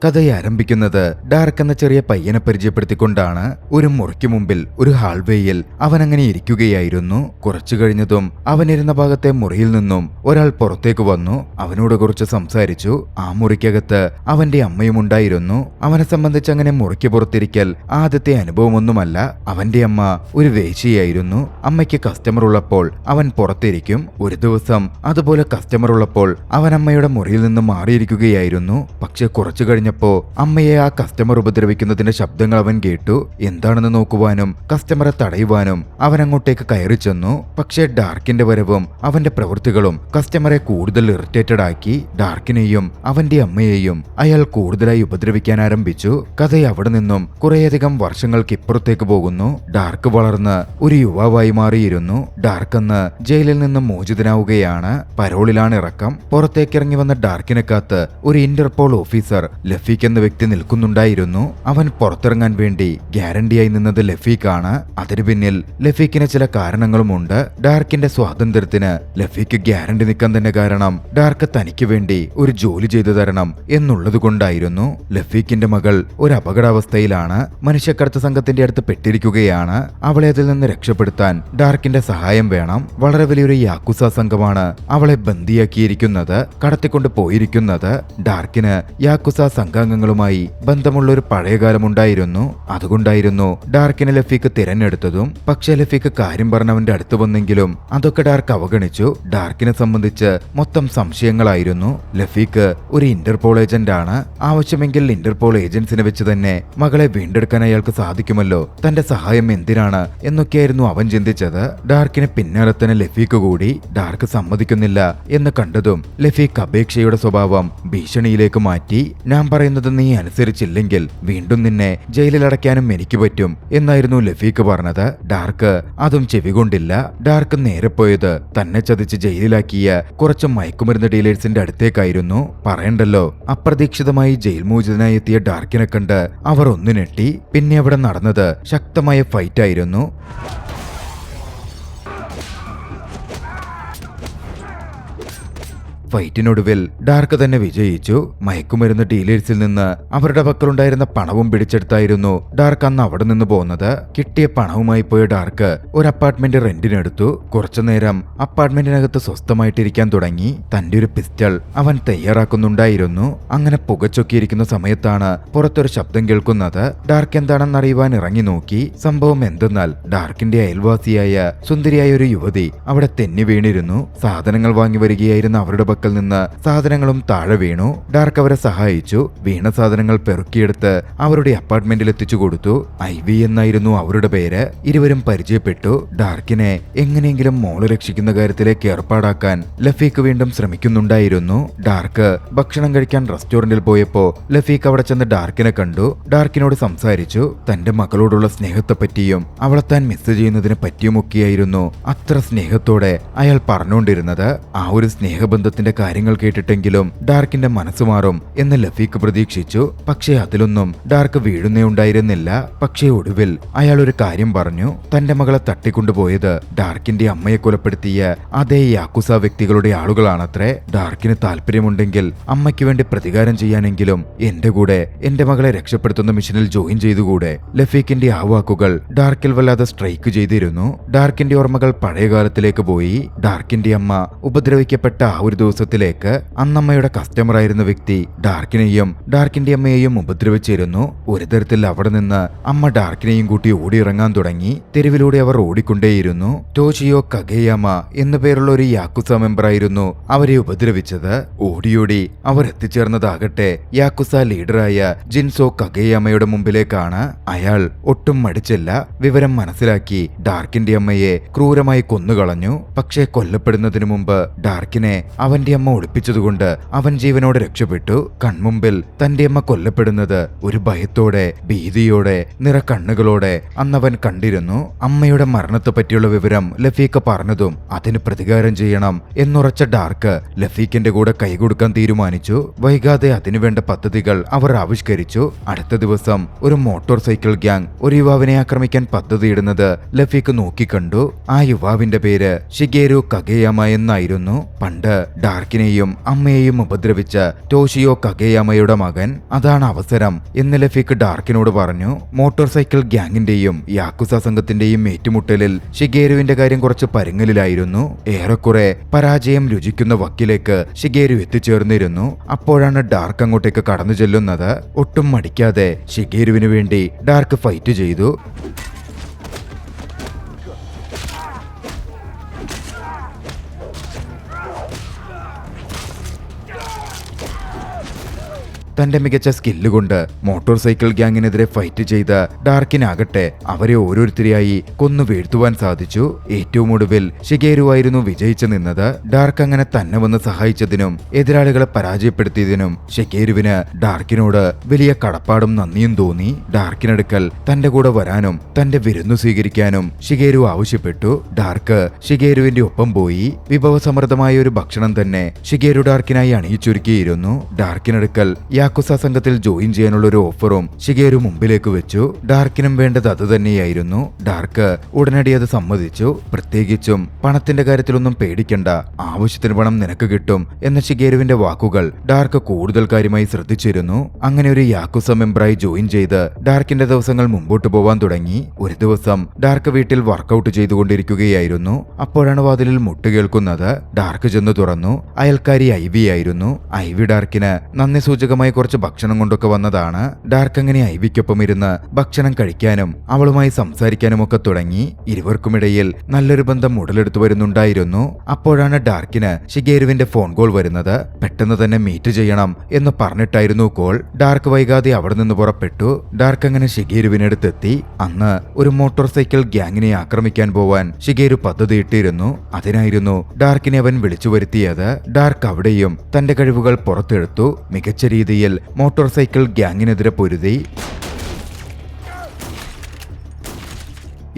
കഥയെ ആരംഭിക്കുന്നത് ഡാർക്ക് എന്ന ചെറിയ പയ്യനെ പരിചയപ്പെടുത്തിക്കൊണ്ടാണ്. ഒരു മുറിക്ക് മുമ്പിൽ ഒരു ഹാൾവേയിൽ അവൻ അങ്ങനെ ഇരിക്കുകയായിരുന്നു. കുറച്ചു കഴിഞ്ഞതും അവനിരുന്ന ഭാഗത്തെ മുറിയിൽ നിന്നും ഒരാൾ പുറത്തേക്ക് വന്നു. അവനോട് കുറച്ച് സംസാരിച്ചു. ആ മുറിക്കകത്ത് അവന്റെ അമ്മയും ഉണ്ടായിരുന്നു. അവനെ സംബന്ധിച്ച് അങ്ങനെ മുറിക്ക് പുറത്തിരിക്കൽ ആദ്യത്തെ അനുഭവമൊന്നുമല്ല. അവന്റെ അമ്മ ഒരു വേശ്യയായിരുന്നു. അമ്മയ്ക്ക് കസ്റ്റമർ ഉള്ളപ്പോൾ അവൻ പുറത്തിരിക്കും. ഒരു ദിവസം അതുപോലെ കസ്റ്റമർ ഉള്ളപ്പോൾ അവൻ അമ്മയുടെ മുറിയിൽ നിന്ന് മാറിയിരിക്കുകയായിരുന്നു. പക്ഷെ കുറച്ചു കഴിഞ്ഞപ്പോ അമ്മയെ ആ കസ്റ്റമർ ഉപദ്രവിക്കുന്നതിന്റെ ശബ്ദങ്ങൾ അവൻ കേട്ടു. എന്താണെന്ന് നോക്കുവാനും കസ്റ്റമറെ തടയുവാനും അവൻ അങ്ങോട്ടേക്ക് കയറി ചെന്നു. പക്ഷേ ഡാർക്കിന്റെ വരവും അവന്റെ പ്രവൃത്തികളും കസ്റ്റമറെ കൂടുതൽ ഇറിറ്റേറ്റഡ് ആക്കി. ഡാർക്കിനെയും അവന്റെ അമ്മയെയും അയാൾ കൂടുതലായി ഉപദ്രവിക്കാൻ ആരംഭിച്ചു. കഥ അവിടെ നിന്നും കുറേയധികം വർഷങ്ങൾക്ക് ഇപ്പുറത്തേക്ക് പോകുന്നു. ഡാർക്ക് വളർന്ന് ഒരു യുവാവായി മാറിയിരുന്നു. ഡാർക്ക് അന്ന് ജയിലിൽ നിന്നും മോചിതനാവുകയാണ്. പരോളിലാണ് ഇറക്കം. പുറത്തേക്ക് ഇറങ്ങി വന്ന ഡാർക്കിനെ കാത്ത് ഒരു ഇന്റർപോൾ ഓഫീസർ ലഫീഖ് എന്ന വ്യക്തി നിൽക്കുന്നുണ്ടായിരുന്നു. അവൻ പുറത്തിറങ്ങാൻ വേണ്ടി ഗ്യാരണ്ടിയായി നിന്നത് ലഫീഖാണ്. അതിനു പിന്നിൽ ലഫീഖിന് ചില കാരണങ്ങളുമുണ്ട്. ഡാർക്കിന്റെ സ്വാതന്ത്ര്യത്തിന് ലഫീഖ് ഗ്യാരണ്ടി നിൽക്കാൻ തന്നെ കാരണം ഡാർക്ക് തനിക്ക് വേണ്ടി ഒരു ജോലി ചെയ്തു തരണം എന്നുള്ളത് കൊണ്ടായിരുന്നു. ലഫീഖിന്റെ മകൾ ഒരു അപകടാവസ്ഥയിലാണ്. മനുഷ്യക്കടത്ത് സംഘത്തിന്റെ അടുത്ത് പെട്ടിരിക്കുകയാണ്. അവളെ അതിൽ നിന്ന് രക്ഷപ്പെടുത്താൻ ഡാർക്കിന്റെ സഹായം വേണം. വളരെ വലിയൊരു യാക്കുസ സംഘമാണ് അവളെ ബന്ദിയാക്കിയിരിക്കുന്നത്, കടത്തിക്കൊണ്ട് പോയിരിക്കുന്നത്. ഡാർക്കിന് യാക്കുസ സംഘാംഗങ്ങളുമായി ബന്ധമുള്ള ഒരു പഴയകാലമുണ്ടായിരുന്നു. അതുകൊണ്ടായിരുന്നു ഡാർക്കിനെ ലഫീഖ് തിരഞ്ഞെടുത്തതും. പക്ഷേ ലഫീഖ് കാര്യം പറഞ്ഞവന്റെ അടുത്ത് വന്നെങ്കിലും അതൊക്കെ ഡാർക്ക് അവഗണിച്ചു. ഡാർക്കിനെ സംബന്ധിച്ച് മൊത്തം സംശയങ്ങളായിരുന്നു. ലഫീഖ് ഒരു ഇന്റർപോൾ ഏജന്റ് ആണ്. ആവശ്യമെങ്കിൽ ഇന്റർപോൾ ഏജൻസിനെ വെച്ച് തന്നെ മകളെ വീണ്ടെടുക്കാൻ അയാൾക്ക് സാധിക്കുമല്ലോ. തന്റെ സഹായം എന്തിനാണ് എന്നൊക്കെയായിരുന്നു അവൻ ചിന്തിച്ചത്. ഡാർക്കിന് പിന്നാലെ തന്നെ ലഫീഖ് കൂടി. ഡാർക്ക് സമ്മതിക്കുന്നില്ല എന്ന് കണ്ടതും ലഫീഖ് അപേക്ഷയുടെ സ്വഭാവം ഭീഷണിയിലേക്ക് മാറ്റി. ഞാൻ പറയുന്നത് നീ അനുസരിച്ചില്ലെങ്കിൽ വീണ്ടും നിന്നെ ജയിലിൽ അടയ്ക്കാനും എനിക്ക് പറ്റും എന്നായിരുന്നു ലഫീഖ് പറഞ്ഞത്. ഡാർക്ക് അതും ചെവികൊണ്ടില്ല. ഡാർക്ക് നേരെ പോയത് തന്നെ ചതിച്ച് ജയിലിലാക്കിയ കുറച്ച് മയക്കുമരുന്ന് ഡീലേഴ്സിന്റെ അടുത്തേക്കായിരുന്നു. പറയണ്ടല്ലോ, അപ്രതീക്ഷിതമായി ജയിൽ മോചിതനായി എത്തിയ ഡാർക്കിനെ കണ്ട് അവർ ഒന്നു ഞെട്ടി. പിന്നെ അവിടെ നടന്നത് ശക്തമായ ഫൈറ്റായിരുന്നു. ഫൈറ്റിനൊടുവിൽ ഡാർക്ക് തന്നെ വിജയിച്ചു. മയക്കുമരുന്ന് ഡീലേഴ്സിൽ നിന്ന് അവരുടെ പക്കലുണ്ടായിരുന്ന പണവും പിടിച്ചെടുത്തായിരുന്നു ഡാർക്ക് അന്ന് അവിടെ നിന്ന് പോകുന്നത്. കിട്ടിയ പണവുമായി പോയ ഡാർക്ക് ഒരു അപ്പാർട്ട്മെന്റ് റെന്റിനെടുത്തു. കുറച്ചുനേരം അപ്പാർട്ട്മെന്റിനകത്ത് സ്വസ്ഥമായിട്ടിരിക്കാൻ തുടങ്ങി. തന്റെ ഒരു പിസ്റ്റൾ അവൻ തയ്യാറാക്കുന്നുണ്ടായിരുന്നു. അങ്ങനെ പുകച്ചൊക്കിയിരിക്കുന്ന സമയത്താണ് പുറത്തൊരു ശബ്ദം കേൾക്കുന്നത്. ഡാർക്ക് എന്താണെന്ന് അറിയുവാൻ ഇറങ്ങി നോക്കി. സംഭവം എന്തെന്നാൽ ഡാർക്കിന്റെ അയൽവാസിയായ സുന്ദരിയായ ഒരു യുവതി അവിടെ തെന്നി വീണിരുന്നു. സാധനങ്ങൾ വാങ്ങി വരികയായിരുന്ന അവരുടെ പക്കൽ നിന്ന് സാധനങ്ങളും താഴെ വീണു. ഡാർക്ക് അവരെ സഹായിച്ചു. വീണ സാധനങ്ങൾ പെറുക്കിയെടുത്ത് അവരുടെ അപ്പാർട്ട്മെന്റിൽ എത്തിച്ചു കൊടുത്തു. ഐവി എന്നായിരുന്നു അവരുടെ പേര്. ഇരുവരും പരിചയപ്പെട്ടു. ഡാർക്കിനെ എങ്ങനെയെങ്കിലും മോള് രക്ഷിക്കുന്ന കാര്യത്തിലേക്ക് ഏർപ്പാടാക്കാൻ ലഫീഖ് വീണ്ടും ശ്രമിക്കുന്നുണ്ടായിരുന്നു. ഡാർക്ക് ഭക്ഷണം കഴിക്കാൻ റെസ്റ്റോറന്റിൽ പോയപ്പോ ലഫീഖ് അവിടെ ചെന്ന് ഡാർക്കിനെ കണ്ടു. ഡാർക്കിനോട് സംസാരിച്ചു. തന്റെ മകളോടുള്ള സ്നേഹത്തെ പറ്റിയും അവളെ താൻ മിസ് ചെയ്യുന്നതിനെ പറ്റിയുമൊക്കെയായിരുന്നു അത്ര സ്നേഹത്തോടെ അയാൾ പറഞ്ഞുകൊണ്ടിരുന്നത്. ആ ഒരു സ്നേഹബന്ധത്തിന്റെ കാര്യങ്ങൾ കേട്ടിട്ടെങ്കിലും ഡാർക്കിന്റെ മനസ്സ് മാറും എന്ന് ലഫീഖ് പ്രതീക്ഷിച്ചു. പക്ഷേ അതിലൊന്നും ഡാർക്ക് വീഴുന്നേ ഉണ്ടായിരുന്നില്ല. പക്ഷേ ഒടുവിൽ അയാൾ ഒരു കാര്യം പറഞ്ഞു. തന്റെ മകളെ തട്ടിക്കൊണ്ടുപോയത് ഡാർക്കിന്റെ അമ്മയെ കൊലപ്പെടുത്തിയ അതേ യാക്കുസ വ്യക്തികളുടെ ആളുകളാണത്രേ. ഡാർക്കിന് താല്പര്യമുണ്ടെങ്കിൽ അമ്മയ്ക്ക് വേണ്ടി പ്രതികാരം ചെയ്യാനെങ്കിലും എന്റെ കൂടെ എന്റെ മകളെ രക്ഷപ്പെടുത്തുന്ന മിഷനിൽ ജോയിൻ ചെയ്തുകൂടെ? ലഫീഖിന്റെ ആ വാക്കുകൾ ഡാർക്കിൽ വല്ലാതെ സ്ട്രൈക്ക് ചെയ്തിരുന്നു. ഡാർക്കിന്റെ ഓർമ്മകൾ പഴയ കാലത്തിലേക്ക് പോയി. ഡാർക്കിന്റെ അമ്മ ഉപദ്രവിക്കപ്പെട്ട ആ ഒരു ദിവസത്തിലേക്ക്. അന്നമ്മയുടെ കസ്റ്റമർ ആയിരുന്ന വ്യക്തി ഡാർക്കിനെയും ഡാർക്കിന്റെ അമ്മയെയും ഉപദ്രവിച്ചിരുന്നു. ഒരു തരത്തിൽ അവിടെ നിന്ന് അമ്മ ഡാർക്കിനെയും കൂട്ടി ഓടിയിറങ്ങാൻ തുടങ്ങി. തെരുവിലൂടെ അവർ ഓടിക്കൊണ്ടേയിരുന്നു. ടോഷിയോ കഗേയാമ എന്നു പേരുള്ള ഒരു യാക്കുസ മെമ്പറായിരുന്നു അവരെ ഉപദ്രവിച്ചത്. ഓടിയോടി അവർ എത്തിച്ചേർന്നതാകട്ടെ യാക്കുസ ലീഡറായ ജിൻസോ കഗേയാമയുടെ മുമ്പിലേക്കാണ്. അയാൾ ഒട്ടും മടിച്ചില്ല. വിവരം മനസ്സിലാക്കി ഡാർക്കിന്റെ അമ്മയെ ക്രൂരമായി കൊന്നുകളഞ്ഞു. പക്ഷേ കൊല്ലപ്പെടുന്നതിനു മുമ്പ് ഡാർക്കിനെ അവന്റെ അമ്മ ഒളിപ്പിച്ചതുകൊണ്ട് അവൻ ജീവനോടെ രക്ഷപ്പെട്ടു. കൺമുമ്പിൽ തന്റെ അമ്മ കൊല്ലപ്പെടുന്നത് ഒരു ഭയത്തോടെ, ഭീതിയോടെ, നിറക്കണ്ണുകളോടെ അന്നവൻ കണ്ടിരുന്നു. അമ്മയുടെ മരണത്തെ പറ്റിയുള്ള വിവരം ലഫീഖ് പറഞ്ഞതും അതിന് പ്രതികാരം ചെയ്യണം എന്നുറച്ച ഡാർക്ക് ലഫീഖിന്റെ കൂടെ കൈകൊടുക്കാൻ തീരുമാനിച്ചു. വൈകാതെ അതിനുവേണ്ട പദ്ധതികൾ അവർ ആവിഷ്കരിച്ചു. അടുത്ത ദിവസം ഒരു മോട്ടോർ സൈക്കിൾ ഗ്യാങ് ഒരു യുവാവിനെ ആക്രമിക്കാൻ പദ്ധതിയിടുന്നത് ലഫീഖ് നോക്കിക്കണ്ടു. ആ യുവാവിന്റെ പേര് ഷിഗേരു കഗേയാമ എന്നായിരുന്നു. പണ്ട് ഡാർക്കിനെയും അമ്മയെയും ഉപദ്രവിച്ച ടോഷിയോ കഗേയാമയുടെ മകൻ. അതാണ് അവസരം എന്ന് ലഫിക്ക് ഡാർക്കിനോട് പറഞ്ഞു. മോട്ടോർ സൈക്കിൾ ഗ്യാങ്ങിന്റെയും യാക്കുസ സംഘത്തിന്റെയും ഏറ്റുമുട്ടലിൽ ഷിഗേരുവിന്റെ കാര്യം കുറച്ച് പരുങ്ങലിലായിരുന്നു. ഏറെക്കുറെ പരാജയം രുചിക്കുന്ന വക്കിലേക്ക് ഷിഗേരു എത്തിച്ചേർന്നിരുന്നു. അപ്പോഴാണ് ഡാർക്ക് അങ്ങോട്ടേക്ക് കടന്നു ചെല്ലുന്നത്. ഒട്ടും മടിക്കാതെ ഷിഗേരുവിന് വേണ്ടി ഡാർക്ക് ഫൈറ്റ് ചെയ്തു. തന്റെ മികച്ച സ്കില്ല് കൊണ്ട് മോട്ടോർ സൈക്കിൾ ഗ്യാങ്ങിനെതിരെ ഫൈറ്റ് ചെയ്ത ഡാർക്കിനാകട്ടെ അവരെ ഓരോരുത്തരെയായി കൊന്നു വീഴ്ത്തുവാൻ സാധിച്ചു. ഏറ്റവും ഒടുവിൽ ഷിഗേരുവായിരുന്നു വിജയിച്ചു നിന്നത്. ഡാർക്ക് അങ്ങനെ തന്നെ വന്ന് സഹായിച്ചതിനും എതിരാളികളെ പരാജയപ്പെടുത്തിയതിനും ഷിഗേരുവിന് ഡാർക്കിനോട് വലിയ കടപ്പാടും നന്ദിയും തോന്നി. ഡാർക്കിനടുക്കൽ തന്റെ കൂടെ വരാനും തന്റെ വിരുന്നു സ്വീകരിക്കാനും ഷിഗേരു ആവശ്യപ്പെട്ടു. ഡാർക്ക് ഷിഗേരുവിന്റെ ഒപ്പം പോയി. വിഭവസമൃദ്ധമായ ഒരു ഭക്ഷണം തന്നെ ഷിഗേരു ഡാർക്കിനായി അണിയിച്ചൊരുക്കിയിരുന്നു. ഡാർക്കിനടുക്കൽ യാക്കുസ സംഘത്തിൽ ജോയിൻ ചെയ്യാനുള്ള ഒരു ഓഫറും ഷിഗേരു മുമ്പിലേക്ക് വെച്ചു. ഡാർക്കിനും വേണ്ടത് അത് തന്നെയായിരുന്നു. ഡാർക്ക് ഉടനടി അത് സമ്മതിച്ചു. പ്രത്യേകിച്ചും പണത്തിന്റെ കാര്യത്തിലൊന്നും പേടിക്കണ്ട, ആവശ്യത്തിന് പണം നിനക്ക് കിട്ടും എന്ന ഷിഗേരുവിന്റെ വാക്കുകൾ ഡാർക്ക് കൂടുതൽ കാര്യമായി ശ്രദ്ധിച്ചിരുന്നു. അങ്ങനെ ഒരു യാക്കുസ മെമ്പറായി ജോയിൻ ചെയ്ത് ഡാർക്കിന്റെ ദിവസങ്ങൾ മുമ്പോട്ട് പോവാൻ തുടങ്ങി. ഒരു ദിവസം ഡാർക്ക് വീട്ടിൽ വർക്കൗട്ട് ചെയ്തുകൊണ്ടിരിക്കുകയായിരുന്നു. അപ്പോഴാണ് വാതിലിൽ മുട്ടുകേൾക്കുന്നത്. ഡാർക്ക് ചെന്ന് തുറന്നു. അയൽക്കാരി ഐവി ആയിരുന്നു. ഐവി ഡാർക്കിന് നന്ദി സൂചകമായി കുറച്ച് ഭക്ഷണം കൊണ്ടൊക്കെ വന്നതാണ്. ഡാർക്ക് അങ്ങനെ ഐവിക്കൊപ്പം ഇരുന്ന് ഭക്ഷണം കഴിക്കാനും അവളുമായി സംസാരിക്കാനും ഒക്കെ തുടങ്ങി. ഇരുവർക്കുമിടയിൽ നല്ലൊരു ബന്ധം ഉടലെടുത്തു വരുന്നുണ്ടായിരുന്നു. അപ്പോഴാണ് ഡാർക്കിന് ഷിഗേരുവിന്റെ ഫോൺ കോൾ വരുന്നത്. പെട്ടെന്ന് തന്നെ മീറ്റ് ചെയ്യണം എന്ന് പറഞ്ഞിട്ടായിരുന്നു കോൾ. ഡാർക്ക് വൈകാതെ അവിടെ നിന്ന് പുറപ്പെട്ടു. ഡാർക്ക് അങ്ങനെ ഷിഗേരുവിനടുത്തെത്തി. അന്ന് ഒരു മോട്ടോർ സൈക്കിൾ ഗ്യാങ്ങിനെ ആക്രമിക്കാൻ പോവാൻ ഷിഗേരു പദ്ധതിയിട്ടിരുന്നു. അതിനായിരുന്നു ഡാർക്കിനെ അവൻ വിളിച്ചു വരുത്തിയത്. ഡാർക്ക് അവിടെയും തന്റെ കഴിവുകൾ പുറത്തെടുത്തു. മികച്ച രീതിയിൽ മോട്ടോർ സൈക്കിൾ ഗ്യാങ്ങിനെതിരെ പൊരുതി.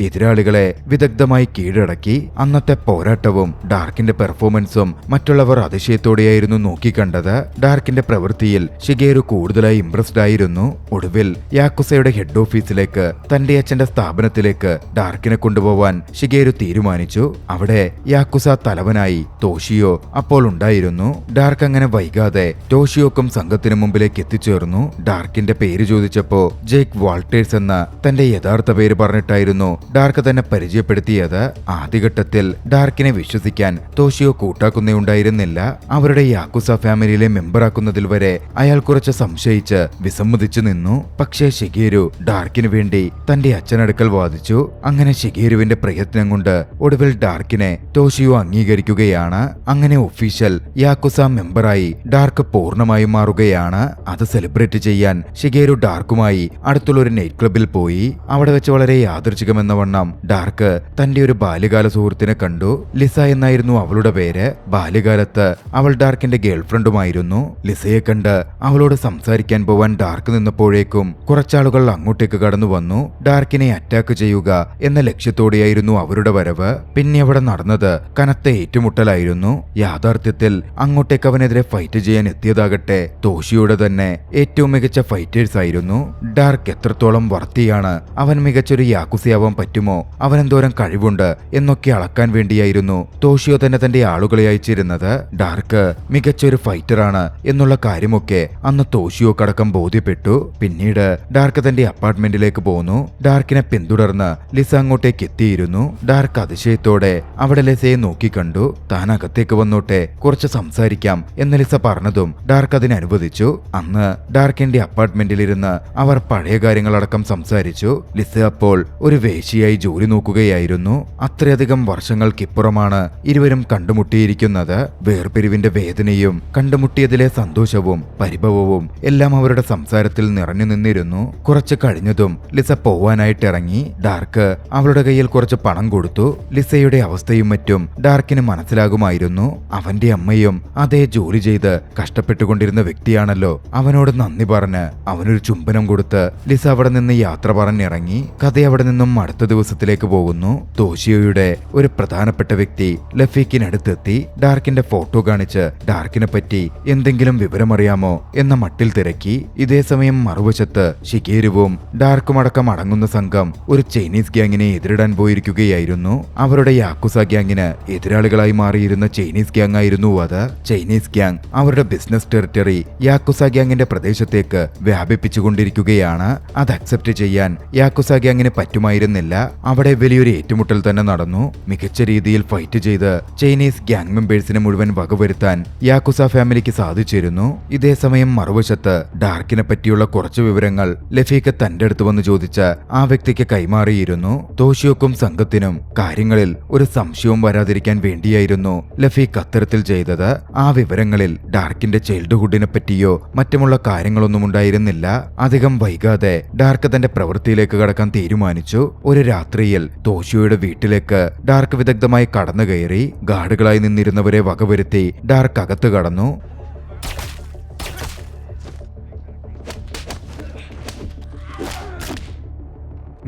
എതിരാളികളെ വിദഗ്ധമായി കീഴടക്കി. അന്നത്തെ പോരാട്ടവും ഡാർക്കിന്റെ പെർഫോമൻസും മറ്റുള്ളവർ അതിശയത്തോടെയായിരുന്നു നോക്കിക്കണ്ടത്. ഡാർക്കിന്റെ പ്രവൃത്തിയിൽ ഷിഗേരു കൂടുതലായി ഇംപ്രസ്ഡ് ആയിരുന്നു. ഒടുവിൽ യാക്കുസയുടെ ഹെഡ് ഓഫീസിലേക്ക്, തന്റെ അച്ഛന്റെ സ്ഥാപനത്തിലേക്ക് ഡാർക്കിനെ കൊണ്ടുപോവാൻ ഷിഗേരു തീരുമാനിച്ചു. അവിടെ യാക്കുസ തലവനായി ടോഷിയോ അപ്പോൾ ഉണ്ടായിരുന്നു. ഡാർക്ക് അങ്ങനെ വൈകാതെ ടോഷിയോക്കും സംഘത്തിനു മുമ്പിലേക്ക് എത്തിച്ചേർന്നു. ഡാർക്കിന്റെ പേര് ചോദിച്ചപ്പോ ജേക്ക് വാൾട്ടേഴ്സ് എന്ന തന്റെ യഥാർത്ഥ പേര് പറഞ്ഞിട്ടായിരുന്നു ഡാർക്ക് തന്നെ പരിചയപ്പെടുത്തിയത്. ആദ്യഘട്ടത്തിൽ ഡാർക്കിനെ വിശ്വസിക്കാൻ ടോഷിയോ കൂട്ടാക്കുന്നുണ്ടായിരുന്നില്ല. അവരുടെ യാക്കുസ ഫാമിലിയിലെ മെമ്പറാക്കുന്നതിൽ വരെ അയാൾ കുറച്ച് സംശയിച്ച് വിസമ്മതിച്ചു നിന്നു. പക്ഷേ ഷിഗേരു ഡാർക്കിന് വേണ്ടി തന്റെ അച്ഛനടുക്കൽ വാദിച്ചു. അങ്ങനെ ഷിഗേരുവിന്റെ പ്രയത്നം കൊണ്ട് ഒടുവിൽ ഡാർക്കിനെ ടോഷിയോ അംഗീകരിക്കുകയാണ്. അങ്ങനെ ഒഫീഷ്യൽ യാക്കുസ മെമ്പറായി ഡാർക്ക് പൂർണ്ണമായും മാറുകയാണ്. അത് സെലിബ്രേറ്റ് ചെയ്യാൻ ഷിഗേരു ഡാർക്കുമായി അടുത്തുള്ള ഒരു നൈറ്റ് ക്ലബിൽ പോയി. അവിടെ വെച്ച് വളരെ യാദൃച്ഛികമെന്ന വണ്ണം ഡാർക്ക് തന്റെ ഒരു ബാല്യകാല സുഹൃത്തിനെ കണ്ടു. ലിസ എന്നായിരുന്നു അവളുടെ പേര്. ബാല്യകാലത്ത് അവൾ ഡാർക്കിന്റെ ഗേൾഫ്രണ്ടുമായിരുന്നു. ലിസയെ കണ്ട് അവളോട് സംസാരിക്കാൻ പോവാൻ ഡാർക്ക് നിന്നപ്പോഴേക്കും കുറച്ചാളുകൾ അങ്ങോട്ടേക്ക് കടന്നു വന്നു. ഡാർക്കിനെ അറ്റാക്ക് ചെയ്യുക എന്ന ലക്ഷ്യത്തോടെയായിരുന്നു അവരുടെ വരവ്. പിന്നെ അവിടെ നടന്നത് കനത്ത ഏറ്റുമുട്ടലായിരുന്നു. യാഥാർത്ഥ്യത്തിൽ അങ്ങോട്ടേക്ക് അവനെതിരെ ഫൈറ്റ് ചെയ്യാൻ എത്തിയതാകട്ടെ ടോഷിയുടെ തന്നെ ഏറ്റവും മികച്ച ഫൈറ്റേഴ്സ് ആയിരുന്നു. ഡാർക്ക് എത്രത്തോളം വർത്തിയാണ്, അവൻ മികച്ചൊരു യാക്കുസയാവാൻ പറ്റുമോ, അവനെന്തോരം കഴിവുണ്ട് എന്നൊക്കെ അളക്കാൻ വേണ്ടിയായിരുന്നു ടോഷിയോ തന്നെ തന്റെ ആളുകളെ അയച്ചിരുന്നത്. ഡാർക്ക് മികച്ചൊരു ഫൈറ്ററാണ് എന്നുള്ള കാര്യമൊക്കെ അന്ന് ടോഷിയോക്കടക്കം ബോധ്യപ്പെട്ടു. പിന്നീട് ഡാർക്ക് തന്റെ അപ്പാർട്ട്മെന്റിലേക്ക് പോന്നു. ഡാർക്കിനെ പിന്തുടർന്ന് ലിസ അങ്ങോട്ടേക്ക് എത്തിയിരുന്നു. ഡാർക്ക് അതിശയത്തോടെ അവിടെ ലിസയെ നോക്കിക്കണ്ടു. താൻ അകത്തേക്ക് വന്നോട്ടെ, കുറച്ച് സംസാരിക്കാം എന്ന് ലിസ പറഞ്ഞതും ഡാർക്ക് അതിന് അനുവദിച്ചു. അന്ന് ഡാർക്കിന്റെ അപ്പാർട്ട്മെന്റിലിരുന്ന് അവർ പഴയ കാര്യങ്ങളടക്കം സംസാരിച്ചു. ലിസ അപ്പോൾ ഒരു വേശ്യയായി ജോലി നോക്കുകയായിരുന്നു. അത്രയധികം വർഷങ്ങൾക്കിപ്പുറമാണ് ഇരുവരും കണ്ടുമുട്ടിയിരിക്കുന്നത്. വേർപിരിവിന്റെ വേദനയും കണ്ടുമുട്ടിയതിലെ സന്തോഷവും പരിഭവവും എല്ലാം അവരുടെ സംസാരത്തിൽ നിറഞ്ഞു നിന്നിരുന്നു. കുറച്ച് കഴിഞ്ഞതും ലിസ പോവാനായിട്ടിറങ്ങി. ഡാർക്ക് അവളുടെ കയ്യിൽ കുറച്ച് പണം കൊടുത്തു. ലിസയുടെ അവസ്ഥയും മറ്റും ഡാർക്കിന് മനസ്സിലാകുമായിരുന്നു. അവന്റെ അമ്മയും അതേ ജോലി ചെയ്ത് കഷ്ടപ്പെട്ടുകൊണ്ടിരുന്ന വ്യക്തിയാണല്ലോ. അവനോട് നന്ദി പറഞ്ഞ് അവനൊരു ചുംബനം കൊടുത്ത് ലിസ അവിടെ നിന്ന് യാത്ര പറഞ്ഞിറങ്ങി. കഥ അവിടെ നിന്നും അടുത്ത അടുത്ത ദിവസത്തിലേക്ക് പോകുന്നു. തോഷിയോയുടെ ഒരു പ്രധാനപ്പെട്ട വ്യക്തി ലഫീക്കിനടുത്തെത്തി ഡാർക്കിന്റെ ഫോട്ടോ കാണിച്ച് ഡാർക്കിനെ പറ്റി എന്തെങ്കിലും വിവരമറിയാമോ എന്ന മട്ടിൽ തിരക്കി. ഇതേ സമയം മറുവശത്ത് ഷിഗേരുവും ഡാർക്കും അടക്കം അടങ്ങുന്ന സംഘം ഒരു ചൈനീസ് ഗ്യാങ്ങിനെ എതിരിടാൻ പോയിരിക്കുകയായിരുന്നു. അവരുടെ യാക്കുസ ഗ്യാങ്ങിന് എതിരാളികളായി മാറിയിരുന്ന ചൈനീസ് ഗ്യാങ് ആയിരുന്നു അത്. ചൈനീസ് ഗ്യാങ് അവരുടെ ബിസിനസ് ടെറിട്ടറി യാക്കുസ ഗ്യാങ്ങിന്റെ പ്രദേശത്തേക്ക് വ്യാപിപ്പിച്ചുകൊണ്ടിരിക്കുകയാണ്. അത് അക്സെപ്റ്റ് ചെയ്യാൻ യാക്കുസ ഗ്യാങ്ങിന് പറ്റുമായിരുന്നില്ല. അവിടെ വലിയൊരു ഏറ്റുമുട്ടൽ തന്നെ നടന്നു. മികച്ച രീതിയിൽ ഫൈറ്റ് ചെയ്ത് ചൈനീസ് ഗ്യാങ് മെമ്പേഴ്സിനെ മുഴുവൻ വകവരുത്താൻ യാക്കുസ ഫാമിലിക്ക് സാധിച്ചിരുന്നു. ഇതേ സമയം മറുവശത്ത് ഡാർക്കിനെ പറ്റിയുള്ള കുറച്ച് വിവരങ്ങൾ ലഫീക്ക് തന്റെ അടുത്ത് വന്ന് ചോദിച്ച് ആ വ്യക്തിക്ക് കൈമാറിയിരുന്നു. തോഷിയോക്കും സംഘത്തിനും കാര്യങ്ങളിൽ ഒരു സംശയവും വരാതിരിക്കാൻ വേണ്ടിയായിരുന്നു ലഫീക്ക് അത്തരത്തിൽ ചെയ്തത്. ആ വിവരങ്ങളിൽ ഡാർക്കിന്റെ ചൈൽഡ്ഹുഡിനെ പറ്റിയോ മറ്റുമുള്ള കാര്യങ്ങളൊന്നും ഉണ്ടായിരുന്നില്ല. അധികം വൈകാതെ ഡാർക്ക് തന്റെ പ്രവൃത്തിയിലേക്ക് കടക്കാൻ തീരുമാനിച്ചു. ഒരു രാത്രിയിൽ തോഷിയോയുടെ വീട്ടിലേക്ക് ഡാർക്ക് വിദഗ്ധമായി കടന്നു കയറി ഗാർഡുകളായി നിന്നിരുന്നവരെ വകവരുത്തി ഡാർക്ക് അകത്ത് കടന്നു.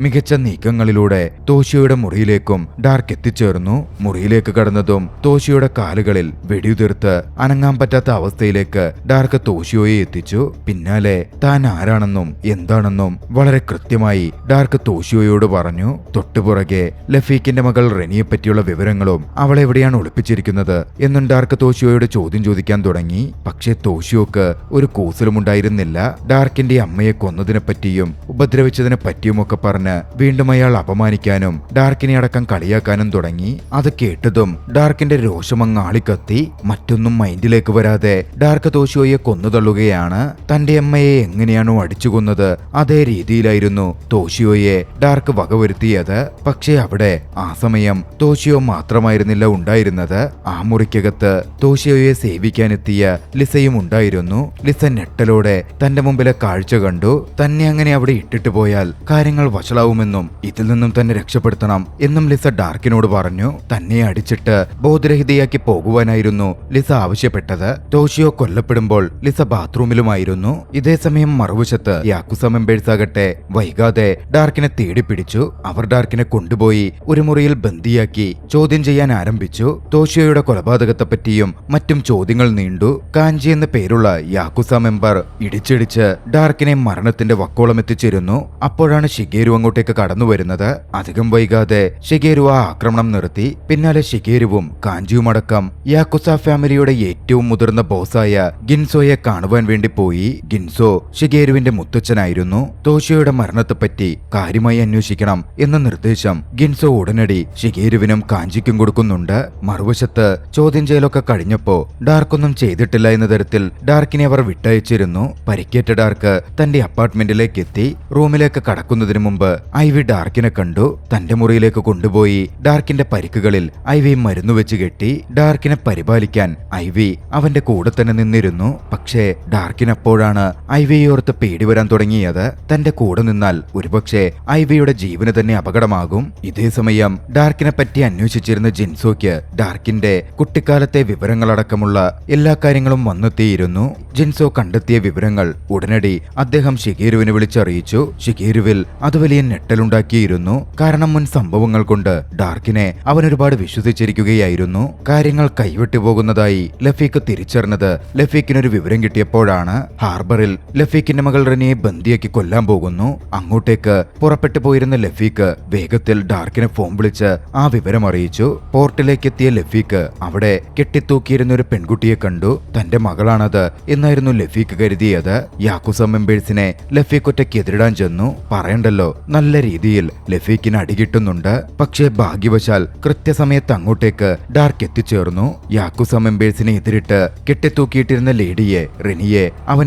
മികച്ച നീക്കങ്ങളിലൂടെ തോഷിയോയുടെ മുറിയിലേക്കും ഡാർക്ക് എത്തിച്ചേർന്നു. മുറിയിലേക്ക് കടന്നതും തോഷിയോയുടെ കാലുകളിൽ വെടിയുതിർത്ത് അനങ്ങാൻ പറ്റാത്ത അവസ്ഥയിലേക്ക് ഡാർക്ക് തോഷിയോയെ എത്തിച്ചു. പിന്നാലെ താൻ ആരാണെന്നും എന്താണെന്നും വളരെ കൃത്യമായി ഡാർക്ക് തോഷിയോയോട് പറഞ്ഞു. തൊട്ടുപുറകെ ലഫീക്കിന്റെ മകൾ റെനിയെ പറ്റിയുള്ള വിവരങ്ങളും അവളെ എവിടെയാണ് ഒളിപ്പിച്ചിരിക്കുന്നത് എന്നും ഡാർക്ക് തോഷിയോയോട് ചോദ്യം ചോദിക്കാൻ തുടങ്ങി. പക്ഷേ തോഷിയോക്ക് ഒരു കൂസലുമുണ്ടായിരുന്നില്ല. ഡാർക്കിന്റെ അമ്മയെ കൊന്നതിനെ പറ്റിയും ഉപദ്രവിച്ചതിനെ പറ്റിയുമൊക്കെ പറഞ്ഞ് വീണ്ടും അയാൾ അപമാനിക്കാനും ഡാർക്കിനെ അടക്കം കളിയാക്കാനും തുടങ്ങി. അത് കേട്ടതും ഡാർക്കിന്റെ രോഷമങ്ങ് ആളിക്കത്തി. മറ്റൊന്നും മൈൻഡിലേക്ക് വരാതെ ഡാർക്ക് തോഷിയോയെ കൊന്നുതള്ളുകയാണ്. തന്റെ അമ്മയെ എങ്ങനെയാണോ അടിച്ചു കൊന്നത് അതേ രീതിയിലായിരുന്നു തോഷിയോയെ ഡാർക്ക് വകവരുത്തിയത്. പക്ഷേ അവിടെ ആ സമയം തോഷിയോ മാത്രമായിരുന്നില്ല ഉണ്ടായിരുന്നത്. ആ മുറിക്കകത്ത് തോഷിയോയെ സേവിക്കാനെത്തിയ ലിസയും ഉണ്ടായിരുന്നു. ലിസ ഞെട്ടലോടെ തന്റെ മുമ്പിലെ കാഴ്ച കണ്ടു. തന്നെ അങ്ങനെ അവിടെ ഇട്ടിട്ട് പോയാൽ കാര്യങ്ങൾ വഷളാവുമെന്നും ഇതിൽ നിന്നും തന്നെ രക്ഷപ്പെടുത്തണം എന്നും ലിസ ഡാർക്കിനോട് പറഞ്ഞു. തന്നെ അടിച്ചിട്ട് ബോധരഹിതയാക്കി പോകുവാനായിരുന്നു ലിസ ആവശ്യപ്പെട്ടത്. തോഷിയോ കൊല്ലപ്പെടുമ്പോൾ ലിസ ബാത്റൂമിലുമായിരുന്നു. ഇതേ സമയം മറുവശത്ത് യാക്കുസ മെമ്പേഴ്സ് ആകട്ടെ വൈകാതെ ഡാർക്കിനെ തേടിപ്പിടിച്ചു. അവർ ഡാർക്കിനെ കൊണ്ടുപോയി ഒരു മുറിയിൽ ബന്ദിയാക്കി ചോദ്യം ചെയ്യാൻ ആരംഭിച്ചു. തോഷിയോയുടെ കൊലപാതകത്തെ പറ്റിയും മറ്റും ചോദ്യങ്ങൾ നീണ്ടു. കാഞ്ചി എന്ന പേരുള്ള യാക്കുസ മെമ്പർ ഇടിച്ചിടിച്ച് ഡാർക്കിനെ മരണത്തിന്റെ വക്കോളം എത്തിച്ചിരുന്നു. അപ്പോഴാണ് ഷിഗേരു അങ്ങോട്ടേക്ക് കടന്നു വരുന്നത്. അധികം വൈകാതെ ഷിഗേരു ആ ആക്രമണം നിർത്തി. പിന്നാലെ ഷിഗേരുവും കാഞ്ചിയുമടക്കം യാക്കുസ ഫാമിലിയുടെ ഏറ്റവും മുതിർന്ന ബോസായ ഗിൻസോയെ കാണുവാൻ വേണ്ടി പോയി. ഗിൻസോ ഷിഗേരുവിന്റെ മുത്തച്ഛനായിരുന്നു. തോഷിയോയുടെ മരണത്തെപ്പറ്റി കാര്യമായി അന്വേഷിക്കണം എന്ന നിർദ്ദേശം ഗിൻസോ ഉടനടി ഷിഗേരുവിനും കാഞ്ചിക്കും കൊടുക്കുന്നുണ്ട്. മറുവശത്ത് ചോദ്യം ചെയ്യലൊക്കെ കഴിഞ്ഞപ്പോ ഡാർക്കൊന്നും ചെയ്തിട്ടില്ല എന്ന തരത്തിൽ ഡാർക്കിനെ അവർ വിട്ടയച്ചിരുന്നു. പരിക്കേറ്റ ഡാർക്ക് തന്റെ അപ്പാർട്ട്മെന്റിലേക്ക് എത്തി. റൂമിലേക്ക് കടക്കുന്നതിന് മുമ്പ് ഐവി ഡാർക്കിനെ കണ്ടു. തന്റെ മുറിയിലേക്ക് കൊണ്ടുപോയി ഡാർക്കിന്റെ പരിക്കുകളിൽ ഐവി മരുന്ന് വെച്ച് കെട്ടി. ഡാർക്കിനെ പരിപാലിക്കാൻ ഐവി അവന്റെ കൂടെ തന്നെ നിന്നിരുന്നു. പക്ഷേ ഡാർക്കിനപ്പോഴാണ് ഐവിയോർത്ത് പേടി വരാൻ തുടങ്ങിയത്. തന്റെ കൂടെ നിന്നാൽ ഒരുപക്ഷെ ഐവിയുടെ ജീവന് തന്നെ അപകടമാകും. ഇതേ സമയം ഡാർക്കിനെ പറ്റി അന്വേഷിച്ചിരുന്ന ജിൻസോയ്ക്ക് ഡാർക്കിന്റെ കുട്ടിക്കാലത്തെ വിവരങ്ങളടക്കമുള്ള എല്ലാ കാര്യങ്ങളും വന്നെത്തിയിരുന്നു. ജിൻസോ കണ്ടെത്തിയ വിവരങ്ങൾ ഉടനടി അദ്ദേഹം ഷിഗേരുവിനെ വിളിച്ചറിയിച്ചു. ഷിഗേരുവിൽ അത് വലിയ ഞെട്ടലുണ്ടാക്കിയിരുന്നു. കാരണം മുൻ സംഭവങ്ങൾ കൊണ്ട് ഡാർക്കിനെ അവൻ ഒരുപാട് വിശ്വസിച്ചിരിക്കുകയായിരുന്നു. കാര്യങ്ങൾ കൈവിട്ടു പോകുന്നതായി ലഫീക്ക് തിരിച്ചറിഞ്ഞത് ലഫീക്കിനൊരു വിവരം കിട്ടിയപ്പോഴാണ്. ഹാർബറിൽ ലഫീക്കിന്റെ മകൾ റെനിയെ ബന്ദിയാക്കി കൊല്ലാൻ പോകുന്നു. അങ്ങോട്ടേക്ക് പുറപ്പെട്ടു പോയിരുന്ന ലഫീക്ക് വേഗത്തിൽ ഡാർക്കിനെ ഫോൺ വിളിച്ച് ആ വിവരം അറിയിച്ചു. പോർട്ടിലേക്ക് എത്തിയ ലഫീക്ക് അവിടെ കെട്ടിത്തൂക്കിയിരുന്ന ഒരു പെൺകുട്ടിയെ കണ്ടു. തന്റെ മകളാണത് എന്നായിരുന്നു ലഫീക്ക് കരുതിയത്. യാക്കുസ മെമ്പേഴ്സിനെ ലഫീക്ക് ഒറ്റയ്ക്ക് എതിരിടാൻ ചെന്നു. പറയണ്ടല്ലോ, നല്ല രീതിയിൽ ലഫീക്കിന് അടികിട്ടുന്നുണ്ട്. പക്ഷേ ഭാഗ്യവശാൽ കൃത്യസമയത്ത് അങ്ങോട്ടേക്ക് ഡാർക്ക് എത്തിച്ചേർന്നു. യാക്കുസ മെമ്പേഴ്സിനെ എതിരിട്ട് കെട്ടിത്തൂക്കിയിട്ടിരുന്ന ലേഡിയെ റെനിയെ അവൻ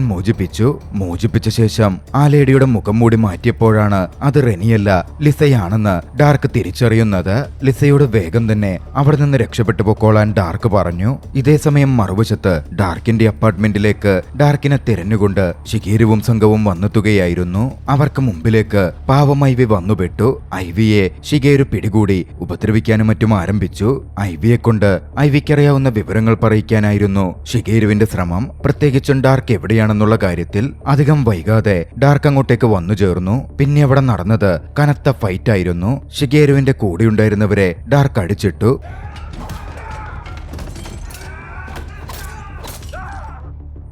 മോചിപ്പിച്ച ശേഷം ആ ലേഡിയുടെ മുഖം മൂടി മാറ്റിയപ്പോഴാണ് അത് റെനിയല്ല ലിസയാണെന്ന് ഡാർക്ക് തിരിച്ചറിയുന്നത്. ലിസയോട് വേഗം തന്നെ അവിടെ നിന്ന് രക്ഷപ്പെട്ടു പോക്കോളാൻ ഡാർക്ക് പറഞ്ഞു. ഇതേ സമയം മറുവശത്ത് ഡാർക്കിന്റെ അപ്പാർട്ട്മെന്റിലേക്ക് ഡാർക്കിനെ തിരഞ്ഞുകൊണ്ട് ഷിഗേരുവും സംഘവും വന്നെത്തുകയായിരുന്നു. അവർക്ക് മുമ്പിലേക്ക് പാവ പാവം ഐവി വന്നുപെട്ടു. ഐവിയെ ഷിഗേരു പിടികൂടി ഉപദ്രവിക്കാനും മറ്റും ആരംഭിച്ചു. ഐവിയെ കൊണ്ട് ഐവിക്കറിയാവുന്ന വിവരങ്ങൾ പറയിക്കാനായിരുന്നു ഷിഗേരുവിന്റെ ശ്രമം. പ്രത്യേകിച്ചും ഡാർക്ക് എവിടെയാണെന്നുള്ള കാര്യത്തിൽ. അധികം വൈകാതെ ഡാർക്ക് അങ്ങോട്ടേക്ക് വന്നു ചേർന്നു. പിന്നെ അവിടെ നടന്നത് കനത്ത ഫൈറ്റ് ആയിരുന്നു. ഷിഗേരുവിന്റെ കൂടെയുണ്ടായിരുന്നവരെ ഡാർക്ക് അടിച്ചിട്ടു.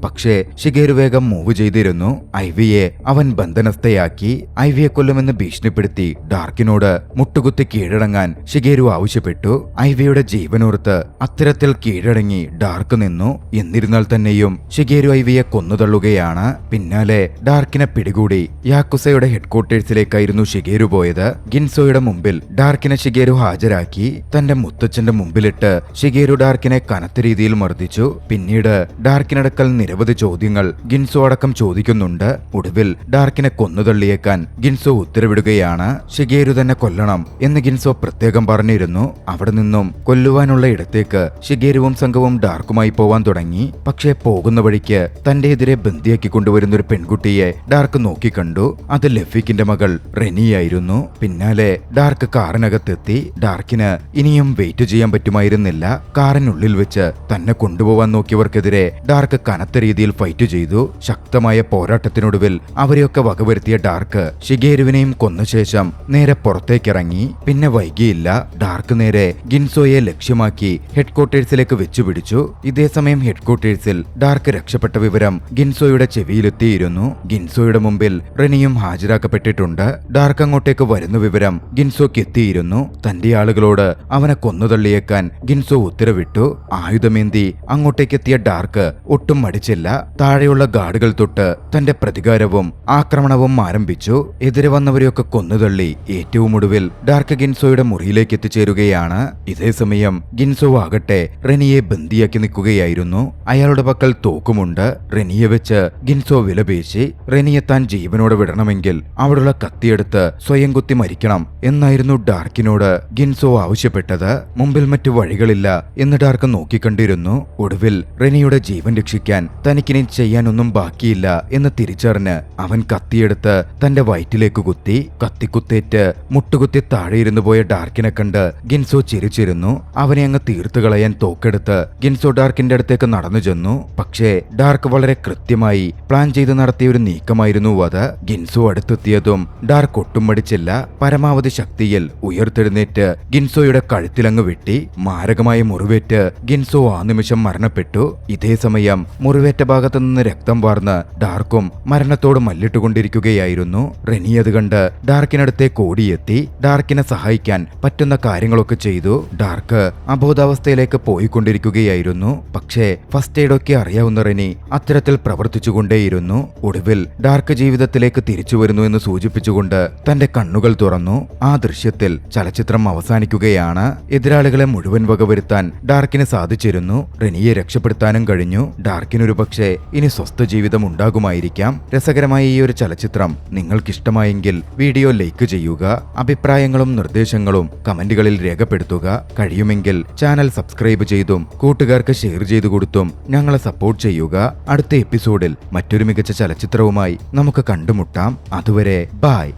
പക്ഷേ ഷിഗേരു വേഗം മൂവ് ചെയ്തിരുന്നു. ഐവിയെ അവൻ ബന്ധനസ്ഥയാക്കി. ഐവിയെ കൊല്ലുമെന്ന് ഭീഷണിപ്പെടുത്തി ഡാർക്കിനോട് മുട്ടുകുത്തി കീഴടങ്ങാൻ ഷിഗേരു ആവശ്യപ്പെട്ടു. ഐവിയുടെ ജീവനോർത്ത് അത്തരത്തിൽ കീഴടങ്ങി ഡാർക്ക് നിന്നു. എന്നിരുന്നാൽ തന്നെയും ഷിഗേരു ഐവിയെ കൊന്നുതള്ളുകയാണ്. പിന്നാലെ ഡാർക്കിനെ പിടികൂടി യാക്കുസയുടെ ഹെഡ്ക്വാർട്ടേഴ്സിലേക്കായിരുന്നു ഷിഗേരു പോയത്. ഗിൻസോയുടെ മുമ്പിൽ ഡാർക്കിനെ ഷിഗേരു ഹാജരാക്കി. തന്റെ മുത്തച്ഛന്റെ മുമ്പിലിട്ട് ഷിഗേരു ഡാർക്കിനെ കനത്ത രീതിയിൽ മർദ്ദിച്ചു. പിന്നീട് ഡാർക്കിനടക്കൽ നിരവധി ചോദ്യങ്ങൾ ഗിൻസോ അടക്കം ചോദിക്കുന്നുണ്ട്. ഒടുവിൽ ഡാർക്കിനെ കൊന്നുതള്ളിയേക്കാൻ ഗിൻസോ ഉത്തരവിടുകയാണ്. ഷിഗേരു തന്നെ കൊല്ലണം എന്ന് ഗിൻസോ പ്രത്യേകം പറഞ്ഞിരുന്നു. അവിടെ നിന്നും കൊല്ലുവാനുള്ള ഇടത്തേക്ക് ഷിഗേരുവും സംഘവും ഡാർക്കുമായി പോവാൻ തുടങ്ങി. പക്ഷേ പോകുന്ന വഴിക്ക് തന്റെ എതിരെ ബന്ദിയാക്കി കൊണ്ടുവരുന്ന ഒരു പെൺകുട്ടിയെ ഡാർക്ക് നോക്കിക്കണ്ടു. അത് ലെഫിക്കിന്റെ മകൾ റെനിയായിരുന്നു. പിന്നാലെ ഡാർക്ക് കാറിനകത്തെത്തി. ഡാർക്കിന് ഇനിയും വെയിറ്റ് ചെയ്യാൻ പറ്റുമായിരുന്നില്ല. കാറിനുള്ളിൽ വെച്ച് തന്നെ കൊണ്ടുപോവാൻ നോക്കിയവർക്കെതിരെ ഡാർക്ക് കനത്ത രീതിയിൽ ഫൈറ്റ് ചെയ്തു. ശക്തമായ പോരാട്ടത്തിനൊടുവിൽ അവരെയൊക്കെ വകവരുത്തിയ ഡാർക്ക് ഷിഗേരുവിനെയും കൊന്ന ശേഷം നേരെ പുറത്തേക്കിറങ്ങി. പിന്നെ വൈകിയില്ല. ഡാർക്ക് നേരെ ഗിൻസോയെ ലക്ഷ്യമാക്കി ഹെഡ്ക്വാർട്ടേഴ്സിലേക്ക് വെച്ചുപിടിച്ചു. ഇതേസമയം ഹെഡ്ക്വാർട്ടേഴ്സിൽ ഡാർക്ക് രക്ഷപ്പെട്ട വിവരം ഗിൻസോയുടെ ചെവിയിലെത്തിയിരുന്നു. ഗിൻസോയുടെ മുമ്പിൽ റെനിയും ഹാജരാക്കപ്പെട്ടിട്ടുണ്ട്. ഡാർക്ക് അങ്ങോട്ടേക്ക് വരുന്ന വിവരം ഗിൻസോക്ക് എത്തിയിരുന്നു. തന്റെ ആളുകളോട് അവനെ കൊന്നുതള്ളിയേക്കാൻ ഗിൻസോ ഉത്തരവിട്ടു. ആയുധമേന്തി അങ്ങോട്ടേക്കെത്തിയ ഡാർക്ക് ഒട്ടും മടിച്ചില്ല. താഴെയുള്ള ഗാർഡുകൾ തൊട്ട് തന്റെ പ്രതികാരവും ആക്രമണവും ആരംഭിച്ചു. എതിരെ വന്നവരെയൊക്കെ കൊന്നുതള്ളി ഏറ്റവും ഒടുവിൽ ഡാർക്ക് ഗിൻസോയുടെ മുറിയിലേക്ക് എത്തിച്ചേരുകയാണ്. ഇതേസമയം ഗിൻസോ ആകട്ടെ റെനിയെ ബന്ദിയാക്കി നിൽക്കുകയായിരുന്നു. അയാളുടെ പക്കൽ തോക്കുമുണ്ട്. റെനിയെ വെച്ച് ഗിൻസോ വിലപേശി. റെനിയെ താൻ ജീവനോടെ വിടണമെങ്കിൽ അവിടുള്ള കത്തിയെടുത്ത് സ്വയം കുത്തി മരിക്കണം എന്നായിരുന്നു ഡാർക്കിനോട് ഗിൻസോ ആവശ്യപ്പെട്ടത്. മുമ്പിൽ മറ്റു വഴികളില്ല എന്ന് ഡാർക്ക് നോക്കിക്കണ്ടിരുന്നു. ഒടുവിൽ റെനിയുടെ ജീവൻ രക്ഷിക്കാൻ തനിക്കിനി ചെയ്യാനൊന്നും ബാക്കിയില്ല എന്ന് തിരിച്ചറിഞ്ഞ് അവൻ കത്തിയെടുത്ത് തന്റെ വയറ്റിലേക്ക് കുത്തി. കത്തിക്കുത്തേറ്റ് മുട്ടുകുത്തി താഴെയിരുന്നു പോയ ഡാർക്കിനെ കണ്ട് ഗിൻസോ ചിരിച്ചിരുന്നു. അവനെ അങ്ങ് തീർത്തു കളയാൻ തോക്കെടുത്ത് ഗിൻസോ ഡാർക്കിന്റെ അടുത്തേക്ക് നടന്നു ചെന്നു. പക്ഷേ ഡാർക്ക് വളരെ കൃത്യമായി പ്ലാൻ ചെയ്ത് നടത്തിയ ഒരു നീക്കമായിരുന്നു അത്. ഗിൻസോ അടുത്തെത്തിയതും ഡാർക്ക് ഒട്ടും മടിച്ചില്ല. പരമാവധി ശക്തിയിൽ ഉയർത്തെഴുന്നേറ്റ് ഗിൻസോയുടെ കഴുത്തിലങ്ങ് വെട്ടി. മാരകമായ മുറിവേറ്റ് ഗിൻസോ ആ നിമിഷം മരണപ്പെട്ടു. ഇതേ സമയം മുറിവേറ്റ ഭാഗത്തു നിന്ന് രക്തം വാർന്ന് ഡാർക്കും മരണത്തോട് മല്ലിട്ടുകൊണ്ടിരിക്കുകയായിരുന്നു. റെനി അത് കണ്ട് ഡാർക്കിനടുത്തേക്ക് ഓടിയെത്തി. ഡാർക്കിനെ സഹായിക്കാൻ പറ്റുന്ന കാര്യങ്ങളൊക്കെ ചെയ്തു. ഡാർക്ക് അബോധാവസ്ഥയിലേക്ക് പോയിക്കൊണ്ടിരിക്കുകയായിരുന്നു. പക്ഷേ ഫസ്റ്റ് എയ്ഡൊക്കെ അറിയാവുന്ന റെനി അത്തരത്തിൽ പ്രവർത്തിച്ചുകൊണ്ടേയിരുന്നു. ഒടുവിൽ ഡാർക്ക് ജീവിതത്തിലേക്ക് തിരിച്ചു വരുന്നു എന്ന് സൂചിപ്പിച്ചുകൊണ്ട് തന്റെ കണ്ണുകൾ തുറന്നു. ആ ദൃശ്യത്തിൽ ചലച്ചിത്രം അവസാനിക്കുകയാണ്. എതിരാളികളെ മുഴുവൻ വകവരുത്താൻ ഡാർക്കിന് സാധിച്ചിരുന്നു. റെനിയെ രക്ഷപ്പെടുത്താനും കഴിഞ്ഞു. ഡാർക്കിനൊരു പക്ഷേ ഇനി സ്വസ്ഥ ജീവിതം ഉണ്ടാകുമായിരിക്കാം. രസകരമായ ഈ ഒരു ചലച്ചിത്രം നിങ്ങൾക്കിഷ്ടമായെങ്കിൽ വീഡിയോ ലൈക്ക് ചെയ്യുക. അഭിപ്രായങ്ങളും നിർദ്ദേശങ്ങളും കമന്റുകളിൽ രേഖപ്പെടുത്തുക. കഴിയുമെങ്കിൽ ചാനൽ സബ്സ്ക്രൈബ് ചെയ്തും കൂട്ടുകാർക്ക് ഷെയർ ചെയ്തു കൊടുത്തും ഞങ്ങളെ സപ്പോർട്ട് ചെയ്യുക. അടുത്ത എപ്പിസോഡിൽ മറ്റൊരു മികച്ച ചലച്ചിത്രവുമായി നമുക്ക് കണ്ടുമുട്ടാം. അതുവരെ ബൈ.